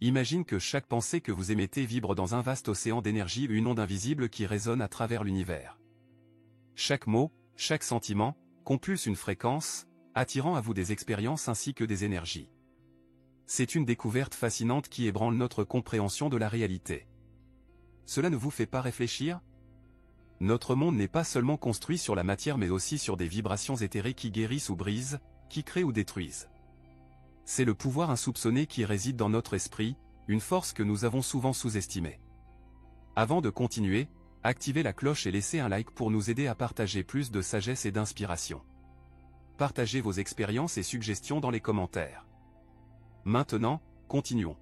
Imagine que chaque pensée que vous émettez vibre dans un vaste océan d'énergie, une onde invisible qui résonne à travers l'univers. Chaque mot, chaque sentiment, compulse une fréquence, attirant à vous des expériences ainsi que des énergies. C'est une découverte fascinante qui ébranle notre compréhension de la réalité. Cela ne vous fait pas réfléchir? Notre monde n'est pas seulement construit sur la matière mais aussi sur des vibrations éthérées qui guérissent ou brisent, qui créent ou détruisent. C'est le pouvoir insoupçonné qui réside dans notre esprit, une force que nous avons souvent sous-estimée. Avant de continuer, activez la cloche et laissez un like pour nous aider à partager plus de sagesse et d'inspiration. Partagez vos expériences et suggestions dans les commentaires. Maintenant, continuons.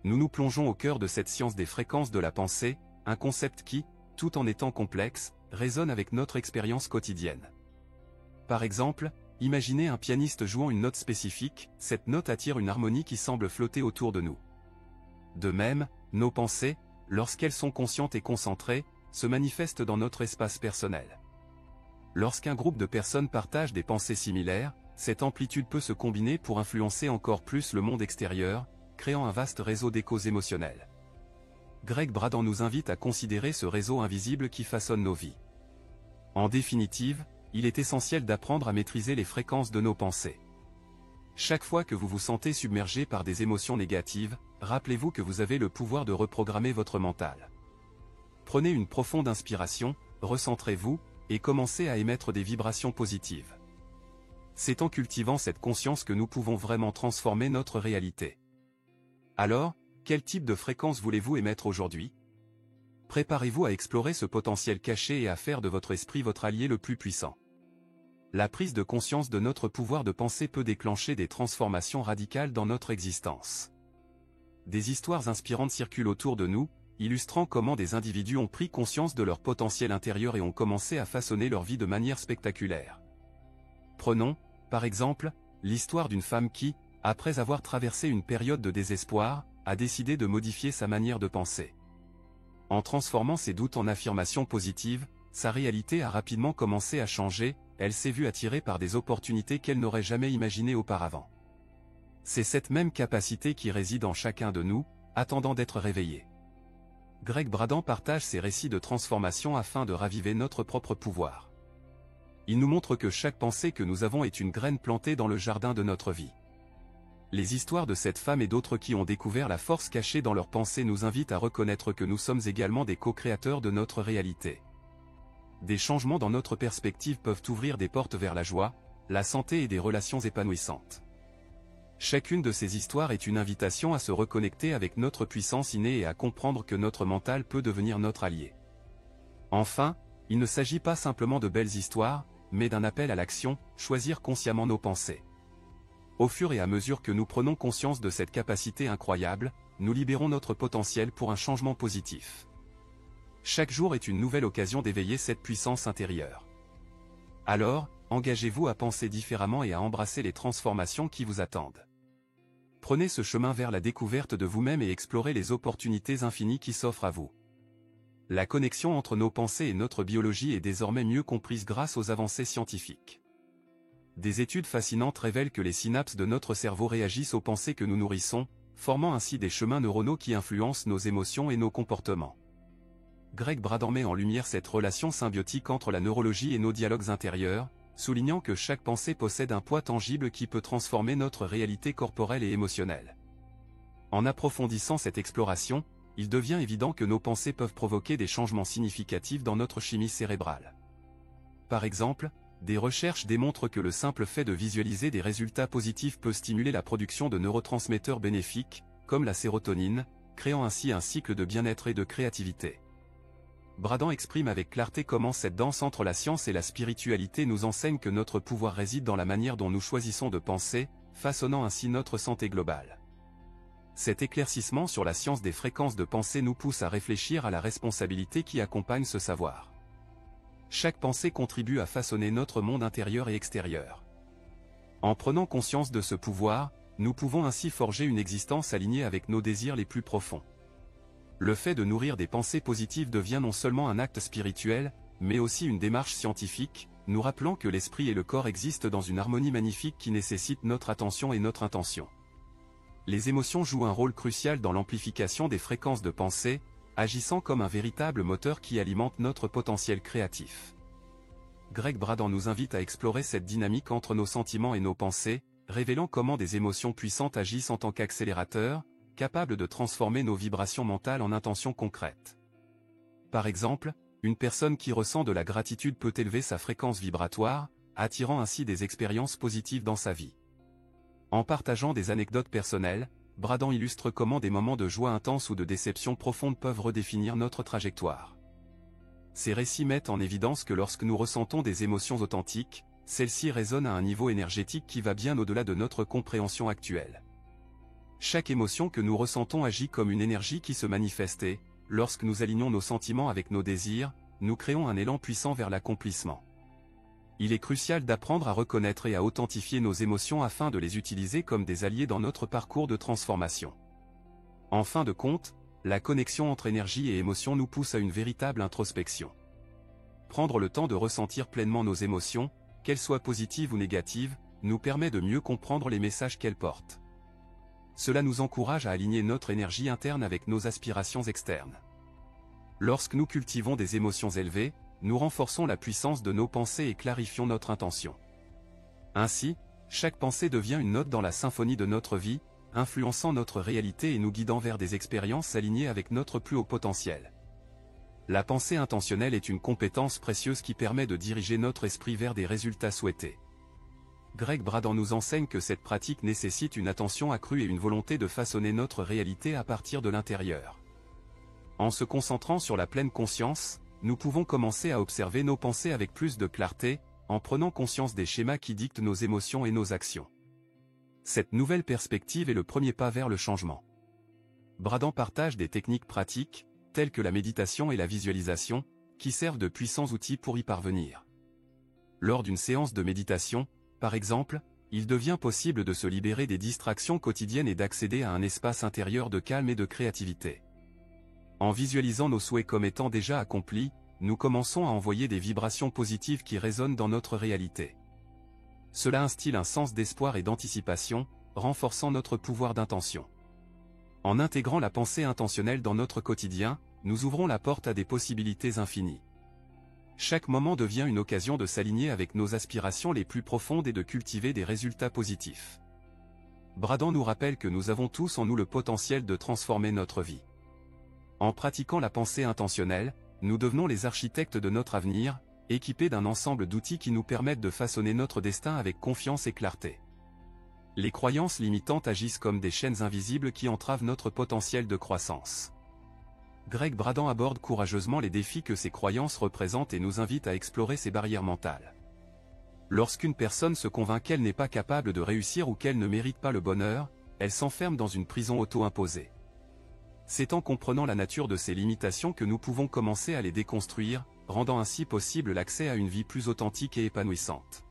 Nous nous plongeons au cœur de cette science des fréquences de la pensée, un concept qui, tout en étant complexe, résonne avec notre expérience quotidienne. Par exemple, imaginez un pianiste jouant une note spécifique, cette note attire une harmonie qui semble flotter autour de nous. De même, nos pensées, lorsqu'elles sont conscientes et concentrées, se manifestent dans notre espace personnel. Lorsqu'un groupe de personnes partagent des pensées similaires, cette amplitude peut se combiner pour influencer encore plus le monde extérieur, créant un vaste réseau d'échos émotionnels. Greg Braden nous invite à considérer ce réseau invisible qui façonne nos vies. En définitive, il est essentiel d'apprendre à maîtriser les fréquences de nos pensées. Chaque fois que vous vous sentez submergé par des émotions négatives, rappelez-vous que vous avez le pouvoir de reprogrammer votre mental. Prenez une profonde inspiration, recentrez-vous, et commencez à émettre des vibrations positives. C'est en cultivant cette conscience que nous pouvons vraiment transformer notre réalité. Alors, quel type de fréquence voulez-vous émettre aujourd'hui? Préparez-vous à explorer ce potentiel caché et à faire de votre esprit votre allié le plus puissant. La prise de conscience de notre pouvoir de penser peut déclencher des transformations radicales dans notre existence. Des histoires inspirantes circulent autour de nous, illustrant comment des individus ont pris conscience de leur potentiel intérieur et ont commencé à façonner leur vie de manière spectaculaire. Prenons, par exemple, l'histoire d'une femme qui, après avoir traversé une période de désespoir, a décidé de modifier sa manière de penser. En transformant ses doutes en affirmations positives, sa réalité a rapidement commencé à changer, elle s'est vue attirée par des opportunités qu'elle n'aurait jamais imaginées auparavant. C'est cette même capacité qui réside en chacun de nous, attendant d'être réveillée. Greg Braden partage ses récits de transformation afin de raviver notre propre pouvoir. Il nous montre que chaque pensée que nous avons est une graine plantée dans le jardin de notre vie. Les histoires de cette femme et d'autres qui ont découvert la force cachée dans leurs pensées nous invitent à reconnaître que nous sommes également des co-créateurs de notre réalité. Des changements dans notre perspective peuvent ouvrir des portes vers la joie, la santé et des relations épanouissantes. Chacune de ces histoires est une invitation à se reconnecter avec notre puissance innée et à comprendre que notre mental peut devenir notre allié. Enfin, il ne s'agit pas simplement de belles histoires, mais d'un appel à l'action, choisir consciemment nos pensées. Au fur et à mesure que nous prenons conscience de cette capacité incroyable, nous libérons notre potentiel pour un changement positif. Chaque jour est une nouvelle occasion d'éveiller cette puissance intérieure. Alors, engagez-vous à penser différemment et à embrasser les transformations qui vous attendent. Prenez ce chemin vers la découverte de vous-même et explorez les opportunités infinies qui s'offrent à vous. La connexion entre nos pensées et notre biologie est désormais mieux comprise grâce aux avancées scientifiques. Des études fascinantes révèlent que les synapses de notre cerveau réagissent aux pensées que nous nourrissons, formant ainsi des chemins neuronaux qui influencent nos émotions et nos comportements. Greg Braden met en lumière cette relation symbiotique entre la neurologie et nos dialogues intérieurs, soulignant que chaque pensée possède un poids tangible qui peut transformer notre réalité corporelle et émotionnelle. En approfondissant cette exploration, il devient évident que nos pensées peuvent provoquer des changements significatifs dans notre chimie cérébrale. Par exemple, des recherches démontrent que le simple fait de visualiser des résultats positifs peut stimuler la production de neurotransmetteurs bénéfiques, comme la sérotonine, créant ainsi un cycle de bien-être et de créativité. Braden exprime avec clarté comment cette danse entre la science et la spiritualité nous enseigne que notre pouvoir réside dans la manière dont nous choisissons de penser, façonnant ainsi notre santé globale. Cet éclaircissement sur la science des fréquences de pensée nous pousse à réfléchir à la responsabilité qui accompagne ce savoir. Chaque pensée contribue à façonner notre monde intérieur et extérieur. En prenant conscience de ce pouvoir, nous pouvons ainsi forger une existence alignée avec nos désirs les plus profonds. Le fait de nourrir des pensées positives devient non seulement un acte spirituel, mais aussi une démarche scientifique, nous rappelant que l'esprit et le corps existent dans une harmonie magnifique qui nécessite notre attention et notre intention. Les émotions jouent un rôle crucial dans l'amplification des fréquences de pensée, agissant comme un véritable moteur qui alimente notre potentiel créatif. Greg Braden nous invite à explorer cette dynamique entre nos sentiments et nos pensées, révélant comment des émotions puissantes agissent en tant qu'accélérateurs, capables de transformer nos vibrations mentales en intentions concrètes. Par exemple, une personne qui ressent de la gratitude peut élever sa fréquence vibratoire, attirant ainsi des expériences positives dans sa vie. En partageant des anecdotes personnelles, Braden illustre comment des moments de joie intense ou de déception profonde peuvent redéfinir notre trajectoire. Ces récits mettent en évidence que lorsque nous ressentons des émotions authentiques, celles-ci résonnent à un niveau énergétique qui va bien au-delà de notre compréhension actuelle. Chaque émotion que nous ressentons agit comme une énergie qui se manifeste et, lorsque nous alignons nos sentiments avec nos désirs, nous créons un élan puissant vers l'accomplissement. Il est crucial d'apprendre à reconnaître et à authentifier nos émotions afin de les utiliser comme des alliés dans notre parcours de transformation. En fin de compte, la connexion entre énergie et émotion nous pousse à une véritable introspection. Prendre le temps de ressentir pleinement nos émotions, qu'elles soient positives ou négatives, nous permet de mieux comprendre les messages qu'elles portent. Cela nous encourage à aligner notre énergie interne avec nos aspirations externes. Lorsque nous cultivons des émotions élevées, nous renforçons la puissance de nos pensées et clarifions notre intention. Ainsi, chaque pensée devient une note dans la symphonie de notre vie, influençant notre réalité et nous guidant vers des expériences alignées avec notre plus haut potentiel. La pensée intentionnelle est une compétence précieuse qui permet de diriger notre esprit vers des résultats souhaités. Greg Braden nous enseigne que cette pratique nécessite une attention accrue et une volonté de façonner notre réalité à partir de l'intérieur. En se concentrant sur la pleine conscience, nous pouvons commencer à observer nos pensées avec plus de clarté, en prenant conscience des schémas qui dictent nos émotions et nos actions. Cette nouvelle perspective est le premier pas vers le changement. Braden partage des techniques pratiques, telles que la méditation et la visualisation, qui servent de puissants outils pour y parvenir. Lors d'une séance de méditation, par exemple, il devient possible de se libérer des distractions quotidiennes et d'accéder à un espace intérieur de calme et de créativité. En visualisant nos souhaits comme étant déjà accomplis, nous commençons à envoyer des vibrations positives qui résonnent dans notre réalité. Cela instille un sens d'espoir et d'anticipation, renforçant notre pouvoir d'intention. En intégrant la pensée intentionnelle dans notre quotidien, nous ouvrons la porte à des possibilités infinies. Chaque moment devient une occasion de s'aligner avec nos aspirations les plus profondes et de cultiver des résultats positifs. Braden nous rappelle que nous avons tous en nous le potentiel de transformer notre vie. En pratiquant la pensée intentionnelle, nous devenons les architectes de notre avenir, équipés d'un ensemble d'outils qui nous permettent de façonner notre destin avec confiance et clarté. Les croyances limitantes agissent comme des chaînes invisibles qui entravent notre potentiel de croissance. Greg Braden aborde courageusement les défis que ces croyances représentent et nous invite à explorer ces barrières mentales. Lorsqu'une personne se convainc qu'elle n'est pas capable de réussir ou qu'elle ne mérite pas le bonheur, elle s'enferme dans une prison auto-imposée. C'est en comprenant la nature de ces limitations que nous pouvons commencer à les déconstruire, rendant ainsi possible l'accès à une vie plus authentique et épanouissante.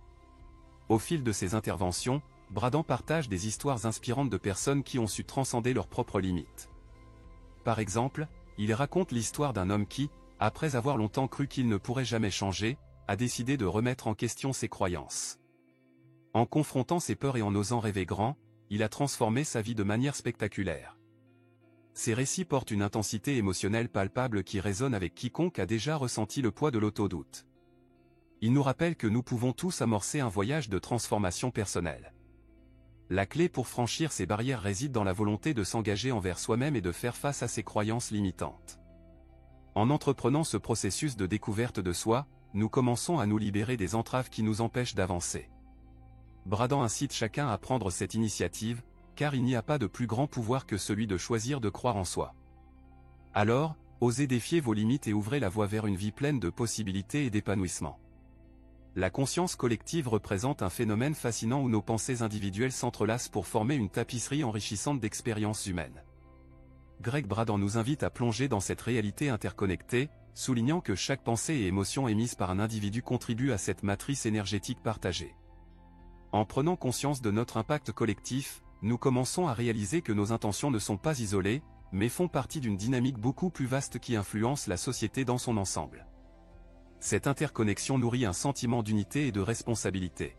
Au fil de ces interventions, Braden partage des histoires inspirantes de personnes qui ont su transcender leurs propres limites. Par exemple, il raconte l'histoire d'un homme qui, après avoir longtemps cru qu'il ne pourrait jamais changer, a décidé de remettre en question ses croyances. En confrontant ses peurs et en osant rêver grand, il a transformé sa vie de manière spectaculaire. Ces récits portent une intensité émotionnelle palpable qui résonne avec quiconque a déjà ressenti le poids de l'auto-doute. Ils nous rappellent que nous pouvons tous amorcer un voyage de transformation personnelle. La clé pour franchir ces barrières réside dans la volonté de s'engager envers soi-même et de faire face à ses croyances limitantes. En entreprenant ce processus de découverte de soi, nous commençons à nous libérer des entraves qui nous empêchent d'avancer. Braden incite chacun à prendre cette initiative, car il n'y a pas de plus grand pouvoir que celui de choisir de croire en soi. Alors, osez défier vos limites et ouvrez la voie vers une vie pleine de possibilités et d'épanouissement. La conscience collective représente un phénomène fascinant où nos pensées individuelles s'entrelacent pour former une tapisserie enrichissante d'expériences humaines. Greg Braden nous invite à plonger dans cette réalité interconnectée, soulignant que chaque pensée et émotion émise par un individu contribue à cette matrice énergétique partagée. En prenant conscience de notre impact collectif, nous commençons à réaliser que nos intentions ne sont pas isolées, mais font partie d'une dynamique beaucoup plus vaste qui influence la société dans son ensemble. Cette interconnexion nourrit un sentiment d'unité et de responsabilité.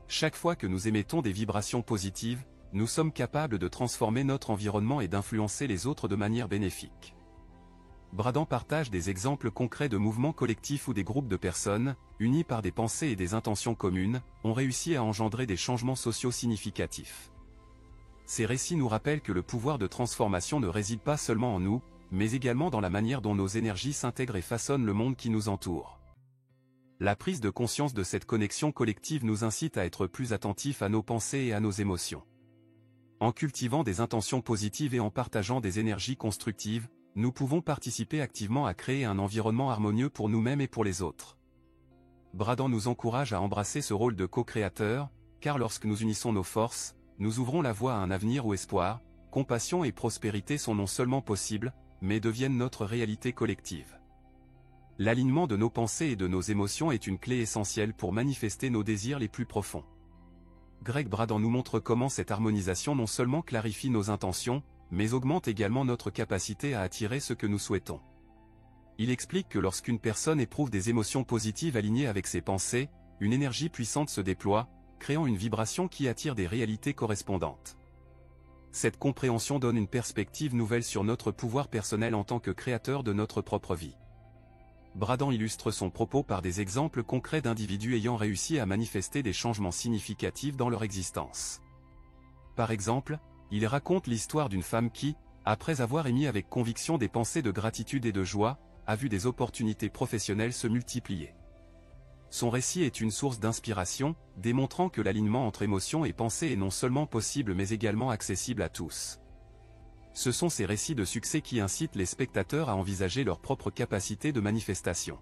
Chaque fois que nous émettons des vibrations positives, nous sommes capables de transformer notre environnement et d'influencer les autres de manière bénéfique. Bradan partage des exemples concrets de mouvements collectifs où des groupes de personnes, unis par des pensées et des intentions communes, ont réussi à engendrer des changements sociaux significatifs. Ces récits nous rappellent que le pouvoir de transformation ne réside pas seulement en nous, mais également dans la manière dont nos énergies s'intègrent et façonnent le monde qui nous entoure. La prise de conscience de cette connexion collective nous incite à être plus attentifs à nos pensées et à nos émotions. En cultivant des intentions positives et en partageant des énergies constructives, nous pouvons participer activement à créer un environnement harmonieux pour nous-mêmes et pour les autres. Bradan nous encourage à embrasser ce rôle de co-créateur, car lorsque nous unissons nos forces, nous ouvrons la voie à un avenir où espoir, compassion et prospérité sont non seulement possibles, mais deviennent notre réalité collective. L'alignement de nos pensées et de nos émotions est une clé essentielle pour manifester nos désirs les plus profonds. Greg Bradan nous montre comment cette harmonisation non seulement clarifie nos intentions, mais augmente également notre capacité à attirer ce que nous souhaitons. Il explique que lorsqu'une personne éprouve des émotions positives alignées avec ses pensées, une énergie puissante se déploie, créant une vibration qui attire des réalités correspondantes. Cette compréhension donne une perspective nouvelle sur notre pouvoir personnel en tant que créateur de notre propre vie. Bradan illustre son propos par des exemples concrets d'individus ayant réussi à manifester des changements significatifs dans leur existence. Par exemple, il raconte l'histoire d'une femme qui, après avoir émis avec conviction des pensées de gratitude et de joie, a vu des opportunités professionnelles se multiplier. Son récit est une source d'inspiration, démontrant que l'alignement entre émotions et pensées est non seulement possible mais également accessible à tous. Ce sont ces récits de succès qui incitent les spectateurs à envisager leur propre capacité de manifestation.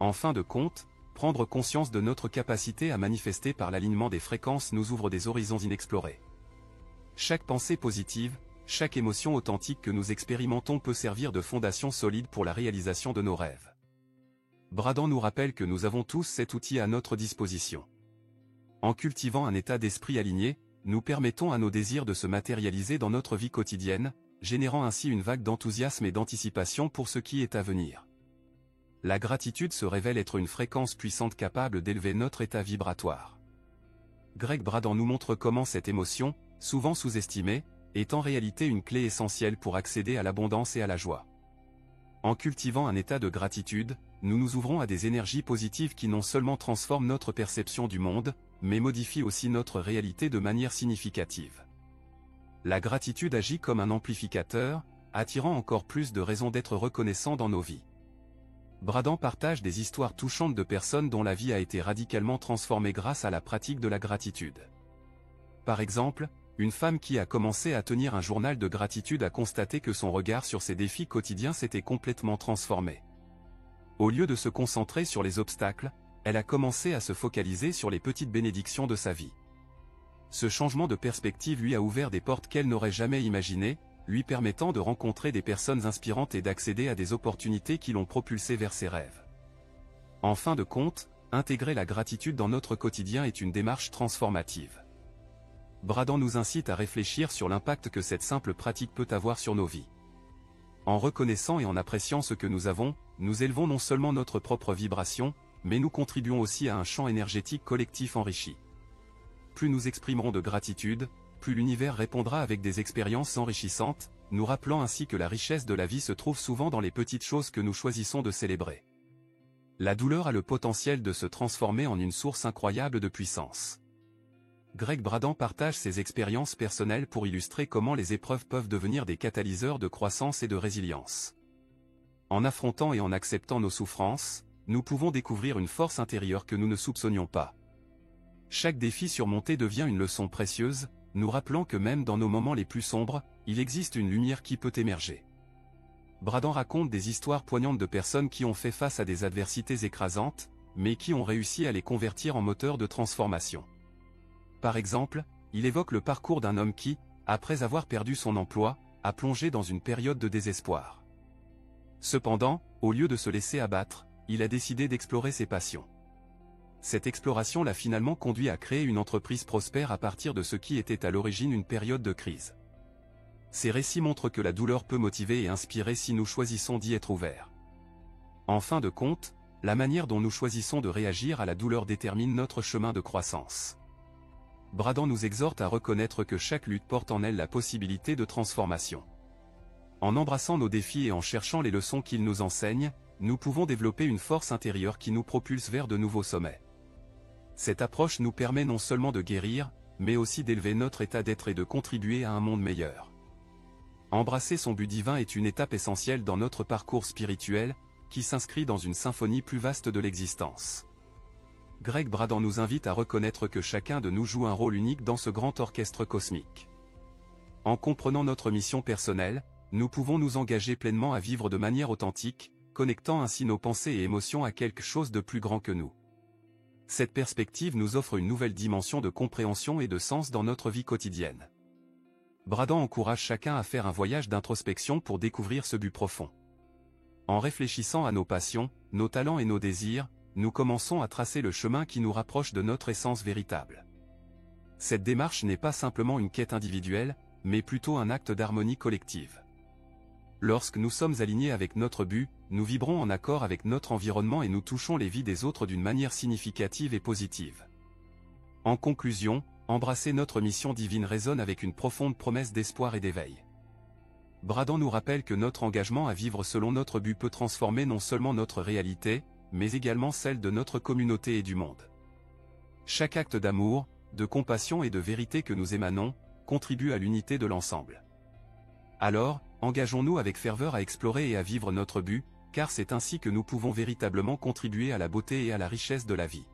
En fin de compte, prendre conscience de notre capacité à manifester par l'alignement des fréquences nous ouvre des horizons inexplorés. Chaque pensée positive, chaque émotion authentique que nous expérimentons peut servir de fondation solide pour la réalisation de nos rêves. Bradan nous rappelle que nous avons tous cet outil à notre disposition. En cultivant un état d'esprit aligné, nous permettons à nos désirs de se matérialiser dans notre vie quotidienne, générant ainsi une vague d'enthousiasme et d'anticipation pour ce qui est à venir. La gratitude se révèle être une fréquence puissante capable d'élever notre état vibratoire. Greg Bradan nous montre comment cette émotion, souvent sous-estimée, est en réalité une clé essentielle pour accéder à l'abondance et à la joie. En cultivant un état de gratitude, nous nous ouvrons à des énergies positives qui non seulement transforment notre perception du monde, mais modifient aussi notre réalité de manière significative. La gratitude agit comme un amplificateur, attirant encore plus de raisons d'être reconnaissants dans nos vies. Bradan partage des histoires touchantes de personnes dont la vie a été radicalement transformée grâce à la pratique de la gratitude. Par exemple, une femme qui a commencé à tenir un journal de gratitude a constaté que son regard sur ses défis quotidiens s'était complètement transformé. Au lieu de se concentrer sur les obstacles, elle a commencé à se focaliser sur les petites bénédictions de sa vie. Ce changement de perspective lui a ouvert des portes qu'elle n'aurait jamais imaginées, lui permettant de rencontrer des personnes inspirantes et d'accéder à des opportunités qui l'ont propulsée vers ses rêves. En fin de compte, intégrer la gratitude dans notre quotidien est une démarche transformative. Bradan nous incite à réfléchir sur l'impact que cette simple pratique peut avoir sur nos vies. En reconnaissant et en appréciant ce que nous avons, nous élevons non seulement notre propre vibration, mais nous contribuons aussi à un champ énergétique collectif enrichi. Plus nous exprimerons de gratitude, plus l'univers répondra avec des expériences enrichissantes, nous rappelant ainsi que la richesse de la vie se trouve souvent dans les petites choses que nous choisissons de célébrer. La douleur a le potentiel de se transformer en une source incroyable de puissance. Greg Bradan partage ses expériences personnelles pour illustrer comment les épreuves peuvent devenir des catalyseurs de croissance et de résilience. En affrontant et en acceptant nos souffrances, nous pouvons découvrir une force intérieure que nous ne soupçonnions pas. Chaque défi surmonté devient une leçon précieuse, nous rappelant que même dans nos moments les plus sombres, il existe une lumière qui peut émerger. Bradan raconte des histoires poignantes de personnes qui ont fait face à des adversités écrasantes, mais qui ont réussi à les convertir en moteurs de transformation. Par exemple, il évoque le parcours d'un homme qui, après avoir perdu son emploi, a plongé dans une période de désespoir. Cependant, au lieu de se laisser abattre, il a décidé d'explorer ses passions. Cette exploration l'a finalement conduit à créer une entreprise prospère à partir de ce qui était à l'origine une période de crise. Ces récits montrent que la douleur peut motiver et inspirer si nous choisissons d'y être ouverts. En fin de compte, la manière dont nous choisissons de réagir à la douleur détermine notre chemin de croissance. Bradan nous exhorte à reconnaître que chaque lutte porte en elle la possibilité de transformation. En embrassant nos défis et en cherchant les leçons qu'ils nous enseignent, nous pouvons développer une force intérieure qui nous propulse vers de nouveaux sommets. Cette approche nous permet non seulement de guérir, mais aussi d'élever notre état d'être et de contribuer à un monde meilleur. Embrasser son but divin est une étape essentielle dans notre parcours spirituel, qui s'inscrit dans une symphonie plus vaste de l'existence. Gregg Braden nous invite à reconnaître que chacun de nous joue un rôle unique dans ce grand orchestre cosmique. En comprenant notre mission personnelle, nous pouvons nous engager pleinement à vivre de manière authentique, connectant ainsi nos pensées et émotions à quelque chose de plus grand que nous. Cette perspective nous offre une nouvelle dimension de compréhension et de sens dans notre vie quotidienne. Bradan encourage chacun à faire un voyage d'introspection pour découvrir ce but profond. En réfléchissant à nos passions, nos talents et nos désirs, nous commençons à tracer le chemin qui nous rapproche de notre essence véritable. Cette démarche n'est pas simplement une quête individuelle, mais plutôt un acte d'harmonie collective. Lorsque nous sommes alignés avec notre but, nous vibrons en accord avec notre environnement et nous touchons les vies des autres d'une manière significative et positive. En conclusion, embrasser notre mission divine résonne avec une profonde promesse d'espoir et d'éveil. Bradan nous rappelle que notre engagement à vivre selon notre but peut transformer non seulement notre réalité, mais également celle de notre communauté et du monde. Chaque acte d'amour, de compassion et de vérité que nous émanons, contribue à l'unité de l'ensemble. Alors, engageons-nous avec ferveur à explorer et à vivre notre but, car c'est ainsi que nous pouvons véritablement contribuer à la beauté et à la richesse de la vie.